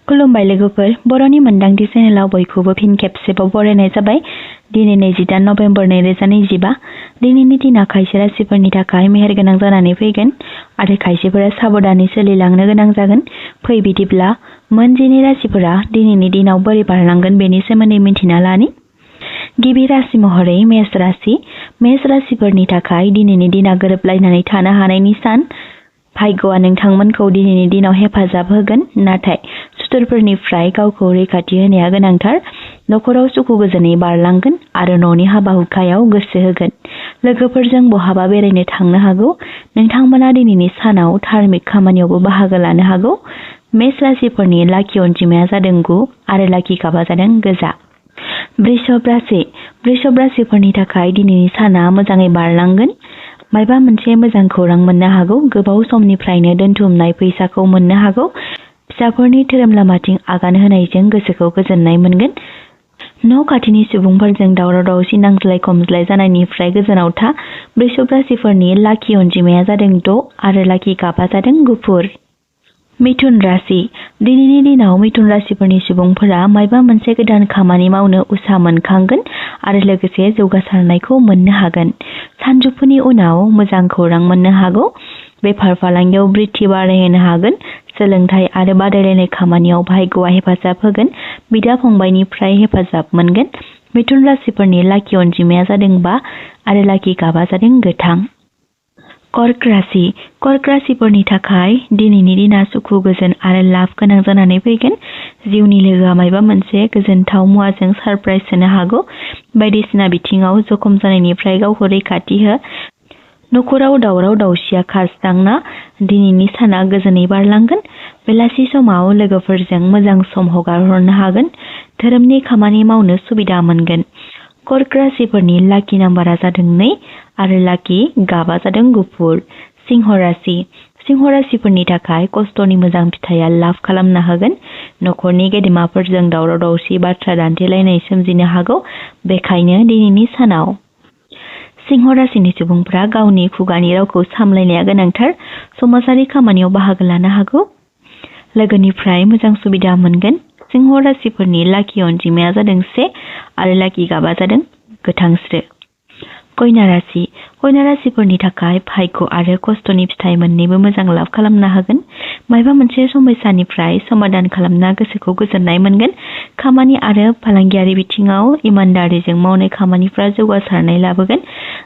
खुलुमबाय लोगोफोर, बर'नि मोनदांथि चेनेलाव बयखौबो फिन खेबसेबाव बरायनाय जाबाय। दिनै 28 नभेम्बर 2025। दिनैनि दिना खायसे राशिफोरनि थाखाय मेहेरगोनां जानानै फैगोन आरो खायसेफोरा साबधानै सोलिलांनो गोनां जागोन। फै बिदिब्ला मोन 12 राशिफोरा दिनैनि दिनाव बोरै बारलांगोन बेनि सोमोन्दै मिन्थिना लानि। गिबि राशि महरै मेष राशि। मेष राशिफोरनि थाखाय दिनैनि दिना गोरोबलायनानै थानो हानायनि सान। भाग्यआ नोंथांमोनखौ दिनैनि दिनाव हेफाजाब होगोन, नाथाय सुथुरफोरनिफ्राय गावखौ रैखाथि होनाया गोनांथार। नखराव सुखु गोजोनै बारलांगोन आरो न'नि हाबा हुखायाव गोसो होगोन। लोगोफोरजों बहाबा बेरायनो थांनो हागौ। नोंथांमोना दिनैनि सानाव धार्मिक खामानियावबो बाहागो लानो हागौ। मेष राशिफोरनि लाखि अनजिमाया जादों 9 आरो लाखि गाबा जादों गोजा। वृषभ राशि। वृषभ राशिफोरनि थाखाय दिनैनि साना मोजाङै बारलांगोन। मायबा मोनसे मोजां खौरां मोननो हागौ। गोबाव समनिफ्रायनो दोनथुमनाय फैसाखौ मोननो हागौ। फिसाफोरनि धोरोम लामाथिं आगान होनायजों गोसोखौ गोजोननाय मोनगोन। न' खाथिनि सुबुंफोरजों दावराव दावसि नांज्लाय खमज्लाय जानायनिफ्राय गोजानाव था। वृषभ राशिफोरनि लाखि अनजिमाया जादों 6 आरो लाखि गाबा जादों गुफुर। मिथुन राशि। दिनैनि दिनाव मिथुन राशिफोरनि सुबुंफोरा मायबा मोनसे गोदान खामानि मावनो उत्साह मोनखांगोन आरो लोगोसे जौगासारनायखौ मोननो हागोन। सानजौफुनि उनाव मोजां खौरां मोननो हागौ। बेफार फालांगियाव बृद्धि बारायहोनो हागोन। सोलोंथाइ आरो बादायलायनाय खामानियाव भाग्यआ हेफाजाब होगोन। बिदा फंबायनिफ्राय हेफाजाब मोनगोन। मिथुन राशिफोरनि लाखि अनजिमाया जादों 5 आरो लाखि गाबा जादों गोथां। कर्क राशि। कर्क राशिफोरनि थाखाय दिनैनि दिना सुखु गोजोन आरो लाब गोनां जानानै फैगोन। जिउनि लोगोआ मायबा मोनसे गोजोनथाव मुवाजों सारप्राइज होनो हागौ। बायदिसिना बिथिङाव जखम जानायनिफ्राय गावखौ रैखाथि हो। नखराव दावराव दावसिया खारस्रांना दिनैनि साना गोजोनै बारलांगोन। बेलासि समाव लोगोफोरजों मोजां सम हगारहरनो हागोन। धोरोमनि खामानि मावनो सुबिदा मोनगोन। कर्क राशिफोरनि लाखि नाम्बारा जादों 2 आरो लाखि गाबा जादों गुफुर। सिंह राशि। सिंह राशिफोरनि थाखाय खस्थ'नि मोजां फिथाइया लाभ खालामना होगोन। नखरनि गेदेमाफोरजों दावराव दावसि बाथ्रा दान्थेलायनाय सोमजिनो हागौ। बेखायनो दिनैनि सानाव सिंह राशिनि सुबुंफ्रा गावनि खुगानि रावखौ सामलायनाया गोनांथार। समाजारि खामानियाव बाहागो लानो हागौ। लोगोनिफ्राय मोजां सुबिदा मोनगोन। सिंह राशिफोरनि लाखि अनजिमाया जादों 1 आरो लाखि गाबा जादों गोथांस्रो। कन्या राशि। कन्या राशिफोरनि थाखाय भाग्य आरो खस्थ'नि फिथाइ मोन्नैबो मोजां लाभ खालामना होगोन। मायबा मोनसे समस्यानिफ्राय समाधान खालामना गोसोखौ गोजोननाय मोनगोन। खामानि आरो फालांगियारि बिथिङाव इमानदारिजों मावनाय खामानिफ्रा जौगासारनाय लाबोगोन।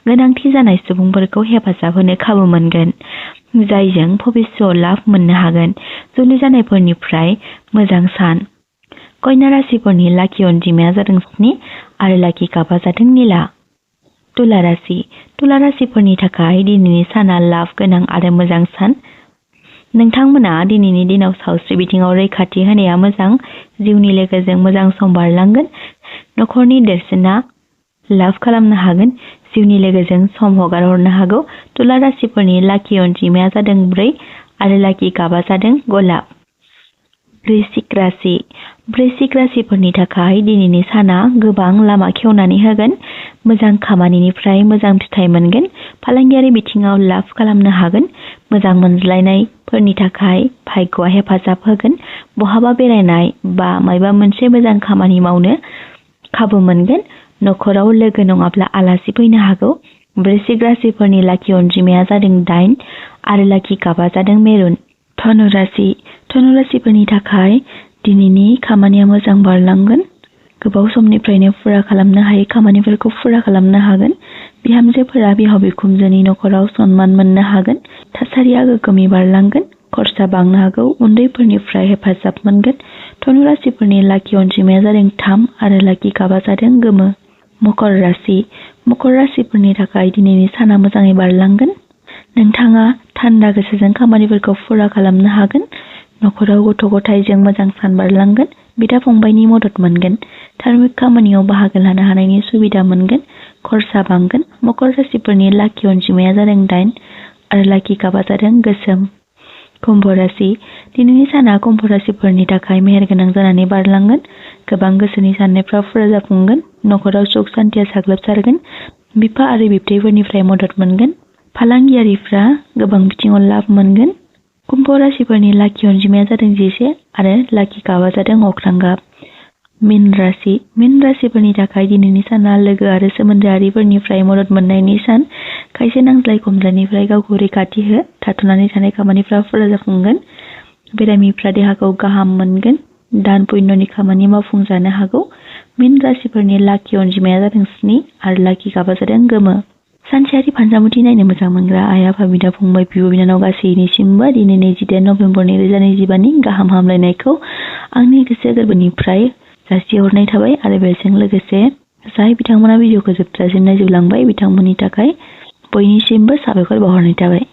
गोनांथि जानाय सुबुंफोरखौ हेफाजाब होनो खाबु मोनगोन, जायजों भबिष्यआव लाभ मोननो हागोन। जुलि जानायफोरनिफ्राय मोजां सान। कन्या राशिफोरनि लाखि अनजिमाया जादों 7 आरो लाखि गाबा जादों निला। तुला राशि। तुला राशिफोरनि थाखाय दिनैनि साना लाभ गोनां आरो मोजां सान। नोंथांमोना दिनैनि दिनाव सावस्रि बिथिङाव रैखाथि होनाया मोजां। जिउनि लोगोजों मोजां सम बारलांगोन। नखरनि देरसिना लाभ खालामनो हागोन। जिउनि लोगोजों सम हगारहरनो हागौ। तुला राशिफोरनि लाखि अनजिमाया जादों 4 आरो लाखि गाबा जादों गलाब। वृश्चिक राशि। वृश्चिक राशिफोरनि थाखाय दिनैनि साना गोबां लामा खेवनानै होगोन। मोजां खामानिनिफ्राय मोजां फिथाइ मोनगोन। फालांगियारि बिथिङाव लाभ खालामनो हागोन। मोजां मोनज्लायनायफोरनि थाखाय भाग्यआ हेफाजाब होगोन। बहाबा बेरायनाय बा मायबा मोनसे मोजां खामानि मावनो खाबु मोनगोन। नखराव लोगो नङाब्ला आलासि फैनो हागौ। वृश्चिक राशिफोरनि लाखि अनजिमाया जादों 8 आरो लाखि गाबा जादों मेरुन। धनु राशि। धनु राशिफोरनि थाखाय दिनैनि खामानिया मोजां बारलांगोन। गोबाव समनिफ्रायनो फुरा खालामनो हायै खामानिफोरखौ फुरा खालामनो हागोन। बिहामजोफोरा बिहाव बिखुनजोनि नखराव सनमान मोननो हागोन। थासारिया गोग्गोमै बारलांगोन। खरसा बांनो हागौ। उन्दैफोरनिफ्राय हेफाजाब मोनगोन। धनु राशिफोरनि लाखि अनजिमाया जादों 3 आरो लाखि गाबा जादों गोमो। मकर राशि। मकर राशिफोरनि थाखाय दिनैनि साना मोजाङै बारलांगोन। नोंथाङा थान्दा गोसोजों खामानिफोरखौ फुरा खालामनो हागोन। नखराव गथ' गथायजों मोजां सान बारलांगोन। बिदा फंबायनि मदद मोनगोन। धार्मिक खामानियाव बाहागो लानो हानायनि सुबिदा मोनगोन। खरसा बांगोन। मकर राशिफोरनि लाखि अनजिमाया जादों 8 आरो लाखि गाबा जादों गोसोम। कुम्भ राशि। दिनैनि साना कुम्भ राशिफोरनि थाखाय मेहेरगोनां जानानै बारलांगोन। गोबां गोसोनि साननायफ्रा फुरा जाफुंगोन। नखराव सुख सान्थिया साग्लोबसारगोन। बिफा आरो बिबथैफोरनिफ्राय मदद मोनगोन। फालांगियारिफ्रा गोबां बिथिङाव लाब मोनगोन। कुम्भ राशिफोरनि लाखि अनजिमाया जादों 11 आरो लाखि गाबा जादों अख्रां गाब। मीन राशिफोरनि थाखाय दिनैनि साना लोगो आरो सोमोन्दोआरिफोरनिफ्राय मदद मोननायनि सान। खायसे नांज्लाय खमज्लायनिफ्राय गावखौ रैखाथि हो। थाथ'नानै थानाय खामानिफ्रा फुरा जाफुंगोन। बेरामिफ्रा देहाखौ गाहाम मोनगोन। दान पुण्यनि खामानि मावफुंजानो हागौ। मीन राशिफोरनि लाखि अनजिमाया जादों 7 आरो लाखि गाबा जादों गोमो। सानसेयारि फानजामुथि नायनो मोजां मोनग्रा आइ आफा बिदा फंबाय बिब' बिनानाव गासैनिसिमबो दिनै 28 नभेम्बर 2025 नि गाहाम हामलायनायखौ आंनि गोसो गोरबोनिफ्राय जासिहरनाय थाबाय आरो बेजों लोगोसे जाय बिथांमोना भिडिअखौ जोबजासिम नायजोबलांबाय बिथांमोननि थाखाय बयनिसिमबो साबायखर बावहरनाय थाबाय।